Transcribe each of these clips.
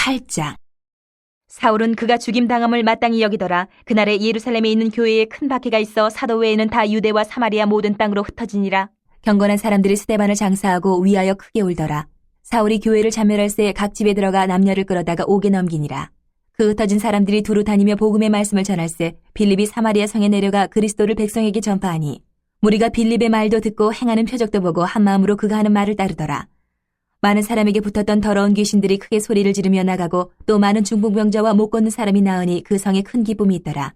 8장. 사울은 그가 죽임당함을 마땅히 여기더라. 그날에 예루살렘에 있는 교회에 큰 박해가 있어 사도 외에는 다 유대와 사마리아 모든 땅으로 흩어지니라. 경건한 사람들이 스데반을 장사하고 위하여 크게 울더라. 사울이 교회를 참멸할새 각 집에 들어가 남녀를 끌어다가 옥에 넘기니라. 그 흩어진 사람들이 두루 다니며 복음의 말씀을 전할새 빌립이 사마리아 성에 내려가 그리스도를 백성에게 전파하니 무리가 빌립의 말도 듣고 행하는 표적도 보고 한마음으로 그가 하는 말을 따르더라. 많은 사람에게 붙었던 더러운 귀신들이 크게 소리를 지르며 나가고 또 많은 중풍병자와 못 걷는 사람이 나으니 그 성에 큰 기쁨이 있더라.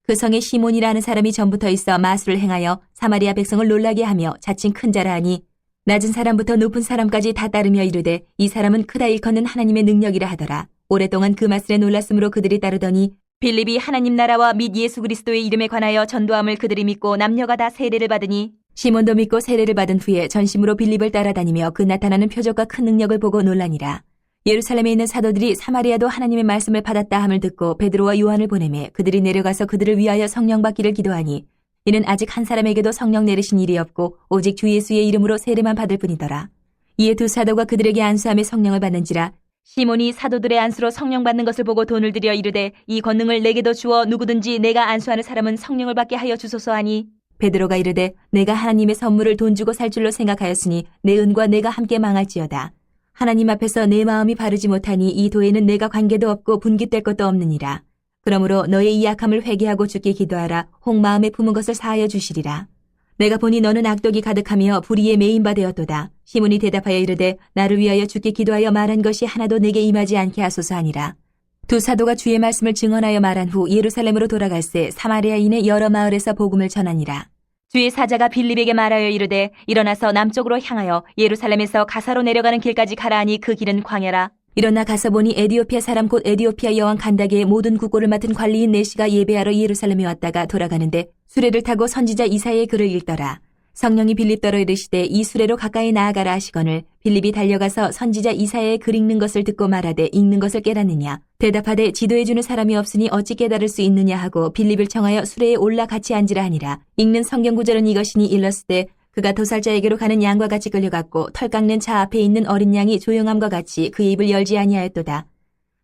그 성에 시몬이라는 사람이 전부터 있어 마술을 행하여 사마리아 백성을 놀라게 하며 자칭 큰 자라 하니 낮은 사람부터 높은 사람까지 다 따르며 이르되 이 사람은 크다 일컫는 하나님의 능력이라 하더라. 오랫동안 그 마술에 놀랐으므로 그들이 따르더니 빌립이 하나님 나라와 및 예수 그리스도의 이름에 관하여 전도함을 그들이 믿고 남녀가 다 세례를 받으니 시몬도 믿고 세례를 받은 후에 전심으로 빌립을 따라다니며 그 나타나는 표적과 큰 능력을 보고 놀라니라. 예루살렘에 있는 사도들이 사마리아도 하나님의 말씀을 받았다 함을 듣고 베드로와 요한을 보내매 그들이 내려가서 그들을 위하여 성령 받기를 기도하니 이는 아직 한 사람에게도 성령 내리신 일이 없고 오직 주 예수의 이름으로 세례만 받을 뿐이더라. 이에 두 사도가 그들에게 안수함에 성령을 받는지라. 시몬이 사도들의 안수로 성령 받는 것을 보고 돈을 들여 이르되 이 권능을 내게도 주어 누구든지 내가 안수하는 사람은 성령을 받게 하여 주소서 하니 베드로가 이르되 내가 하나님의 선물을 돈 주고 살 줄로 생각하였으니 내 은과 내가 함께 망할지어다. 하나님 앞에서 내 마음이 바르지 못하니 이 도에는 내가 관계도 없고 분깃될 것도 없느니라. 그러므로 너의 이 약함을 회개하고 주께 기도하라. 혹 마음에 품은 것을 사하여 주시리라. 내가 보니 너는 악독이 가득하며 불의에 매인 바 되었도다. 시몬이 대답하여 이르되 나를 위하여 주께 기도하여 말한 것이 하나도 내게 임하지 않게 하소서 하니라. 두 사도가 주의 말씀을 증언하여 말한 후 예루살렘으로 돌아갈새 사마리아인의 여러 마을에서 복음을 전하니라. 주의 사자가 빌립에게 말하여 이르되 일어나서 남쪽으로 향하여 예루살렘에서 가사로 내려가는 길까지 가라 하니 그 길은 광야라. 일어나 가서 보니 에디오피아 사람 곧 에디오피아 여왕 간다게의 모든 국고를 맡은 관리인 내시가 예배하러 예루살렘에 왔다가 돌아가는데 수레를 타고 선지자 이사야의 글을 읽더라. 성령이 빌립더러 이르시되 이 수레로 가까이 나아가라 하시거늘 빌립이 달려가서 선지자 이사야의 글 읽는 것을 듣고 말하되 읽는 것을 깨닫느냐. 대답하되 지도해주는 사람이 없으니 어찌 깨달을 수 있느냐 하고 빌립을 청하여 수레에 올라 같이 앉으라 하니라. 읽는 성경 구절은 이것이니 일렀으되 그가 도살자에게로 가는 양과 같이 끌려갔고 털 깎는 차 앞에 있는 어린 양이 조용함과 같이 그의 입을 열지 아니하였도다.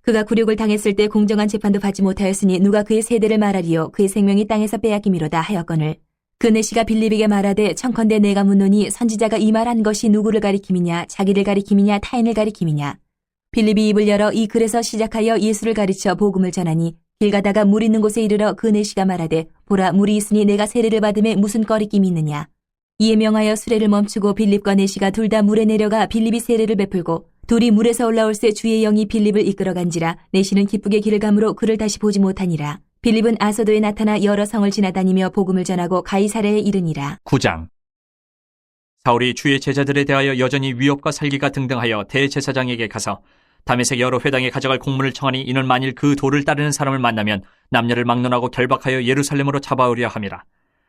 그가 굴욕을 당했을 때 공정한 재판도 받지 못하였으니 누가 그의 세대를 말하리요. 그의 생명이 땅에서 빼앗김이로다 하였거늘 그 내시가 빌립에게 말하되 청컨대 내가 묻노니 선지자가 이 말한 것이 누구를 가리킴이냐 자기를 가리킴이냐 타인을 가리킴이냐. 빌립이 입을 열어 이 글에서 시작하여 예수를 가르쳐 복음을 전하니 길 가다가 물 있는 곳에 이르러 그 내시가 말하되 보라 물이 있으니 내가 세례를 받음에 무슨 꺼리낌이 있느냐. 이에 명하여 수레를 멈추고 빌립과 내시가 둘 다 물에 내려가 빌립이 세례를 베풀고 둘이 물에서 올라올새 주의 영이 빌립을 이끌어간지라. 내시는 기쁘게 길을 가므로 그를 다시 보지 못하니라. 빌립은 아소도에 나타나 여러 성을 지나다니며 복음을 전하고 가이사랴에 이르니라. 9장. 사울이 주의 제자들에 대하여 여전히 위협과 살기가 등등하여 대제사장에게 가서 다메섹 여러 회당에 가져갈 공문을 청하니 이는 만일 그 도를 따르는 사람을 만나면 남녀를 막론하고 결박하여 예루살렘으로 잡아오려 함이라.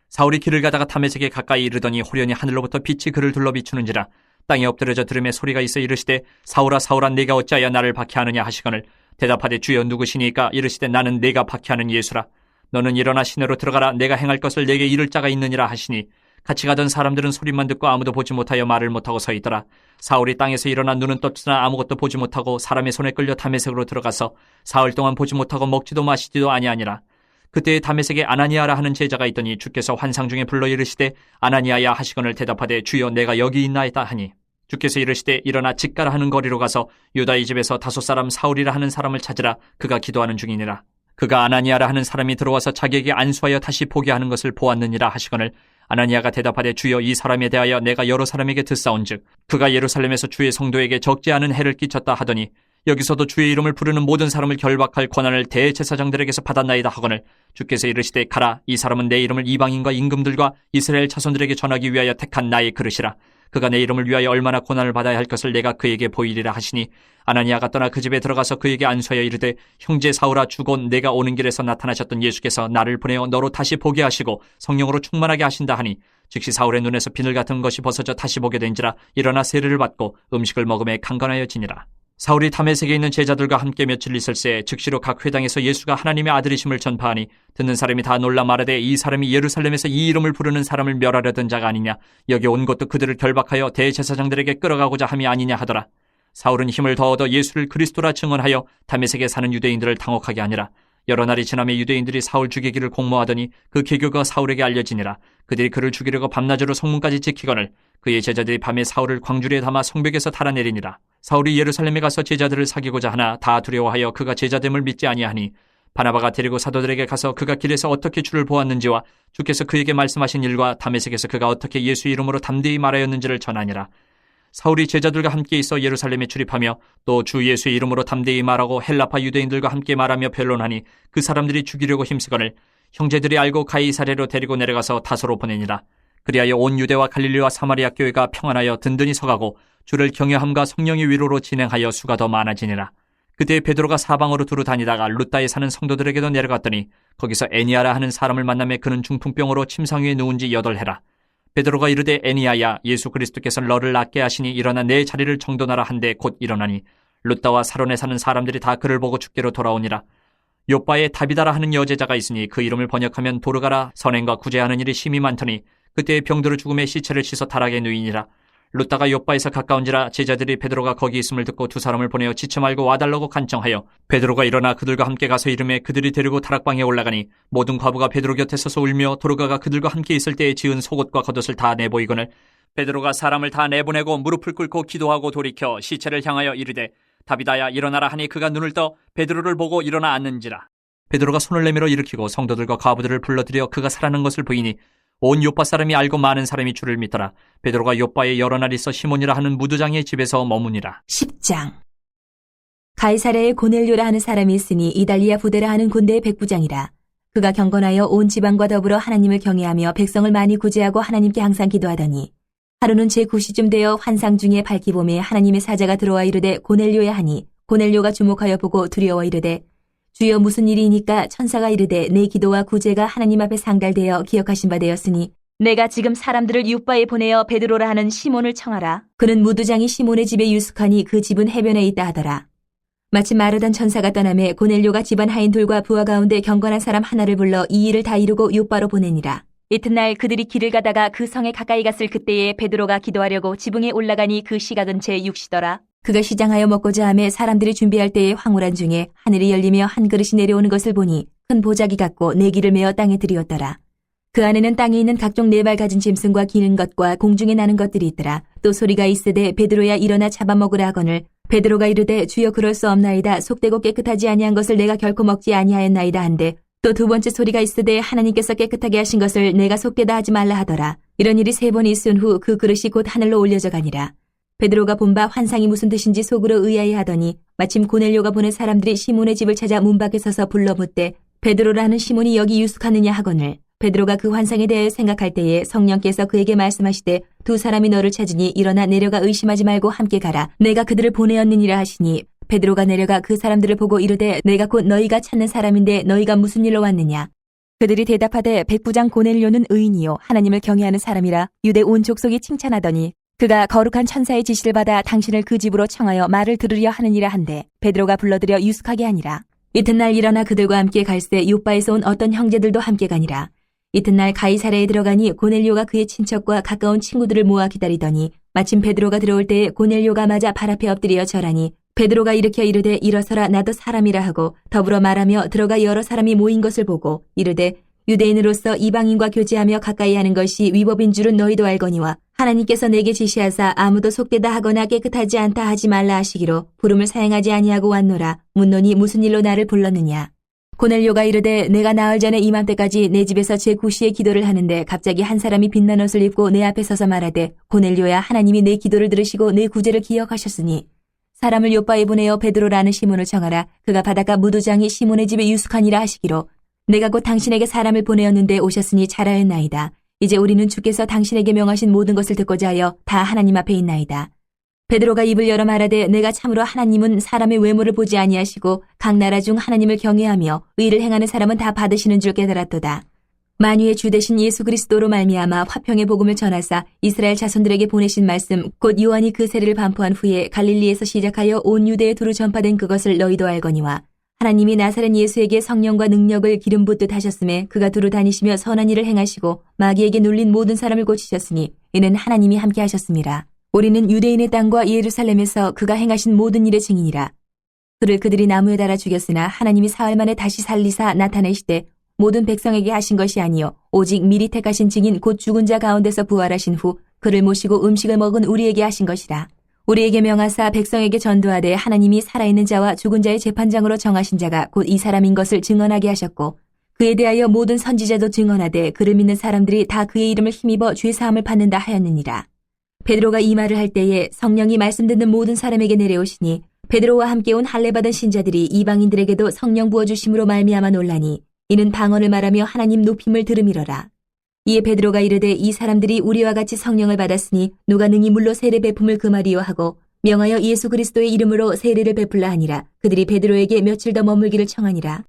사울이 길을 가다가 다메섹에 가까이 이르더니 호련히 하늘로부터 빛이 그를 둘러 비추는지라. 땅에 엎드려져 들음에 소리가 있어 이르시되 사울아 사울아 내가 어찌하여 나를 박해하느냐 하시거늘 대답하되 주여 누구시니까 이르시되 나는 내가 박해하는 예수라. 너는 일어나 시내로 들어가라. 내가 행할 것을 내게 이를 자가 있느니라 하시니 같이 가던 사람들은 소리만 듣고 아무도 보지 못하여 말을 못하고 서 있더라. 사울이 땅에서 일어나 눈은 떴으나 아무것도 보지 못하고 사람의 손에 끌려 다메섹으로 들어가서 사흘 동안 보지 못하고 먹지도 마시지도 아니하니라. 그때에 다메섹에 아나니아라 하는 제자가 있더니 주께서 환상 중에 불러 이르시되 아나니아야 하시거늘 대답하되 주여 내가 여기 있나이다 하니 주께서 이르시되 일어나 직가라 하는 거리로 가서 유다의 집에서 다섯 사람 사울이라 하는 사람을 찾으라. 그가 기도하는 중이니라. 그가 아나니아라 하는 사람이 들어와서 자기에게 안수하여 다시 보게 하는 것을 보았느니라 하시거늘 아나니아가 대답하되 주여 이 사람에 대하여 내가 여러 사람에게 듣사온즉 그가 예루살렘에서 주의 성도에게 적지 않은 해를 끼쳤다 하더니 여기서도 주의 이름을 부르는 모든 사람을 결박할 권한을 대제사장들에게서 받았나이다 하거늘 주께서 이르시되 가라. 이 사람은 내 이름을 이방인과 임금들과 이스라엘 자손들에게 전하기 위하여 택한 나의 그릇이라. 그가 내 이름을 위하여 얼마나 고난을 받아야 할 것을 내가 그에게 보이리라 하시니 아나니아가 떠나 그 집에 들어가서 그에게 안수하여 이르되 형제 사울아 주곧 내가 오는 길에서 나타나셨던 예수께서 나를 보내어 너로 다시 보게 하시고 성령으로 충만하게 하신다 하니 즉시 사울의 눈에서 비늘 같은 것이 벗어져 다시 보게 된지라. 일어나 세례를 받고 음식을 먹음에 강건하여지니라. 사울이 다메섹에 있는 제자들과 함께 며칠 있을새 즉시로 각 회당에서 예수가 하나님의 아들이심을 전파하니 듣는 사람이 다 놀라 말하되 이 사람이 예루살렘에서 이 이름을 부르는 사람을 멸하려던 자가 아니냐. 여기 온 것도 그들을 결박하여 대제사장들에게 끌어가고자 함이 아니냐 하더라. 사울은 힘을 더 얻어 예수를 그리스도라 증언하여 다메섹에 사는 유대인들을 당혹하게 하니라. 여러 날이 지나며 유대인들이 사울 죽이기를 공모하더니 그 계교가 사울에게 알려지니라. 그들이 그를 죽이려고 밤낮으로 성문까지 지키거늘 그의 제자들이 밤에 사울을 광주리에 담아 성벽에서 달아내리니라. 사울이 예루살렘에 가서 제자들을 사귀고자 하나 다 두려워하여 그가 제자됨을 믿지 아니하니 바나바가 데리고 사도들에게 가서 그가 길에서 어떻게 주를 보았는지와 주께서 그에게 말씀하신 일과 다메섹에서 그가 어떻게 예수 이름으로 담대히 말하였는지를 전하니라. 사울이 제자들과 함께 있어 예루살렘에 출입하며 또 주 예수의 이름으로 담대히 말하고 헬라파 유대인들과 함께 말하며 변론하니 그 사람들이 죽이려고 힘쓰거늘 형제들이 알고 가이사랴로 데리고 내려가서 다소로 보내니라. 그리하여 온 유대와 갈릴리와 사마리아 교회가 평안하여 든든히 서가고 주를 경외함과 성령의 위로로 진행하여 수가 더 많아지니라. 그때 베드로가 사방으로 두루 다니다가 룻다에 사는 성도들에게도 내려갔더니 거기서 애니아라 하는 사람을 만나매 그는 중풍병으로 침상 위에 누운 지 8해라. 베드로가 이르되 애니아야 예수 그리스도께서 너를 낫게 하시니 일어나 내 자리를 정돈하라 한데 곧 일어나니 룻다와 사론에 사는 사람들이 다 그를 보고 죽게로 돌아오니라. 요빠에 다비다라 하는 여제자가 있으니 그 이름을 번역하면 도르가라 선행과 구제하는 일이 심히 많더니 그때 병들어 죽음의 시체를 씻어 타락에 누이니라. 룻다가 요빠에서 가까운지라 제자들이 베드로가 거기 있음을 듣고 두 사람을 보내어 지체 말고 와달라고 간청하여 베드로가 일어나 그들과 함께 가서 이름에 그들이 데리고 다락방에 올라가니 모든 과부가 베드로 곁에 서서 울며 도르가가 그들과 함께 있을 때에 지은 속옷과 겉옷을 다 내보이거늘 베드로가 사람을 다 내보내고 무릎을 꿇고 기도하고 돌이켜 시체를 향하여 이르되 다비다야 일어나라 하니 그가 눈을 떠 베드로를 보고 일어나 앉는지라. 베드로가 손을 내밀어 일으키고 성도들과 과부들을 불러들여 그가 살아난 것을 보이니 온 요빠 사람이 알고 많은 사람이 주를 믿더라. 베드로가 요빠에 여러 날 있어 시몬이라 하는 무두장의 집에서 머무니라. 10장. 가이사랴에 고넬료라 하는 사람이 있으니 이달리아 부대라 하는 군대의 백부장이라. 그가 경건하여 온 지방과 더불어 하나님을 경외하며 백성을 많이 구제하고 하나님께 항상 기도하더니 하루는 제9시쯤 되어 환상 중에 밝기 봄에 하나님의 사자가 들어와 이르되 고넬료야 하니 고넬료가 주목하여 보고 두려워 이르되 주여 무슨 일이니까 천사가 이르되 내 기도와 구제가 하나님 앞에 상달되어 기억하신 바 되었으니 내가 지금 사람들을 요빠에 보내어 베드로라 하는 시몬을 청하라. 그는 무두장이 시몬의 집에 유숙하니 그 집은 해변에 있다 하더라. 마침 마르단 천사가 떠나매 고넬료가 집안 하인 둘과 부하 가운데 경건한 사람 하나를 불러 이 일을 다 이루고 요빠로 보내니라. 이튿날 그들이 길을 가다가 그 성에 가까이 갔을 그때에 베드로가 기도하려고 지붕에 올라가니 그 시각은 제6시더라. 그가 시장하여 먹고자 하며 사람들이 준비할 때에 황홀한 중에 하늘이 열리며 한 그릇이 내려오는 것을 보니 큰 보자기 같고 내기를 메어 땅에 들이었더라. 그 안에는 땅에 있는 각종 네 발 가진 짐승과 기는 것과 공중에 나는 것들이 있더라. 또 소리가 있으되 베드로야 일어나 잡아먹으라 하거늘 베드로가 이르되 주여 그럴 수 없나이다. 속되고 깨끗하지 아니한 것을 내가 결코 먹지 아니하였나이다 한데 또 두 번째 소리가 있으되 하나님께서 깨끗하게 하신 것을 내가 속되다 하지 말라 하더라. 이런 일이 3번 있은 후 그 그릇이 곧 하늘로 올려져 가니라. 베드로가 본 바 환상이 무슨 뜻인지 속으로 의아해 하더니 마침 고넬료가 보낸 사람들이 시몬의 집을 찾아 문 밖에 서서 불러 묻되 베드로라는 시몬이 여기 유숙하느냐 하거늘 베드로가 그 환상에 대해 생각할 때에 성령께서 그에게 말씀하시되 두 사람이 너를 찾으니 일어나 내려가 의심하지 말고 함께 가라. 내가 그들을 보내었느니라 하시니 베드로가 내려가 그 사람들을 보고 이르되 내가 곧 너희가 찾는 사람인데 너희가 무슨 일로 왔느냐. 그들이 대답하되 백부장 고넬료는 의인이요 하나님을 경외하는 사람이라 유대 온 족속이 칭찬하더니 그가 거룩한 천사의 지시를 받아 당신을 그 집으로 청하여 말을 들으려 하느니라 한데 베드로가 불러들여 유숙하게 하니라. 이튿날 일어나 그들과 함께 갈새 요빠에서 온 어떤 형제들도 함께 가니라. 이튿날 가이사랴에 들어가니 고넬료가 그의 친척과 가까운 친구들을 모아 기다리더니 마침 베드로가 들어올 때에 고넬료가 맞아 발 앞에 엎드려 절하니 베드로가 일으켜 이르되 일어서라 나도 사람이라 하고 더불어 말하며 들어가 여러 사람이 모인 것을 보고 이르되 유대인으로서 이방인과 교제하며 가까이 하는 것이 위법인 줄은 너희도 알거니와 하나님께서 내게 지시하사 아무도 속되다 하거나 깨끗하지 않다 하지 말라 하시기로 부름을 사행하지 아니하고 왔노라. 묻노니 무슨 일로 나를 불렀느냐. 고넬료가 이르되 내가 나흘 전에 이맘때까지 내 집에서 제9시에 기도를 하는데 갑자기 한 사람이 빛난 옷을 입고 내 앞에 서서 말하되 고넬료야 하나님이 내 기도를 들으시고 내 구제를 기억하셨으니 사람을 요빠에 보내어 베드로라는 시몬을 청하라. 그가 바닷가 무두장이 시몬의 집에 유숙하니라 하시기로 내가 곧 당신에게 사람을 보내었는데 오셨으니 잘하였나이다. 이제 우리는 주께서 당신에게 명하신 모든 것을 듣고자 하여 다 하나님 앞에 있나이다. 베드로가 입을 열어 말하되 내가 참으로 하나님은 사람의 외모를 보지 아니하시고 각 나라 중 하나님을 경외하며 의를 행하는 사람은 다 받으시는 줄 깨달았도다. 만유의 주 되신 예수 그리스도로 말미암아 화평의 복음을 전하사 이스라엘 자손들에게 보내신 말씀 곧 요한이 그 세례를 반포한 후에 갈릴리에서 시작하여 온 유대에 두루 전파된 그것을 너희도 알거니와 하나님이 나사렛 예수에게 성령과 능력을 기름 붓듯 하셨음에 그가 두루 다니시며 선한 일을 행하시고 마귀에게 눌린 모든 사람을 고치셨으니 이는 하나님이 함께 하셨습니다. 우리는 유대인의 땅과 예루살렘에서 그가 행하신 모든 일의 증인이라. 그를 그들이 나무에 달아 죽였으나 하나님이 사흘 만에 다시 살리사 나타내시되 모든 백성에게 하신 것이 아니요 오직 미리 택하신 증인 곧 죽은 자 가운데서 부활하신 후 그를 모시고 음식을 먹은 우리에게 하신 것이라. 우리에게 명하사 백성에게 전도하되 하나님이 살아있는 자와 죽은 자의 재판장으로 정하신 자가 곧 이 사람인 것을 증언하게 하셨고 그에 대하여 모든 선지자도 증언하되 그를 믿는 사람들이 다 그의 이름을 힘입어 죄사함을 받는다 하였느니라. 베드로가 이 말을 할 때에 성령이 말씀 듣는 모든 사람에게 내려오시니 베드로와 함께 온 할례받은 신자들이 이방인들에게도 성령 부어주심으로 말미암아 놀라니 이는 방언을 말하며 하나님 높임을 들음이러라. 이에 베드로가 이르되 이 사람들이 우리와 같이 성령을 받았으니 누가 능히 물로 세례 베품을 금하리요 하고 명하여 예수 그리스도의 이름으로 세례를 베풀라 하니라. 그들이 베드로에게 며칠 더 머물기를 청하니라.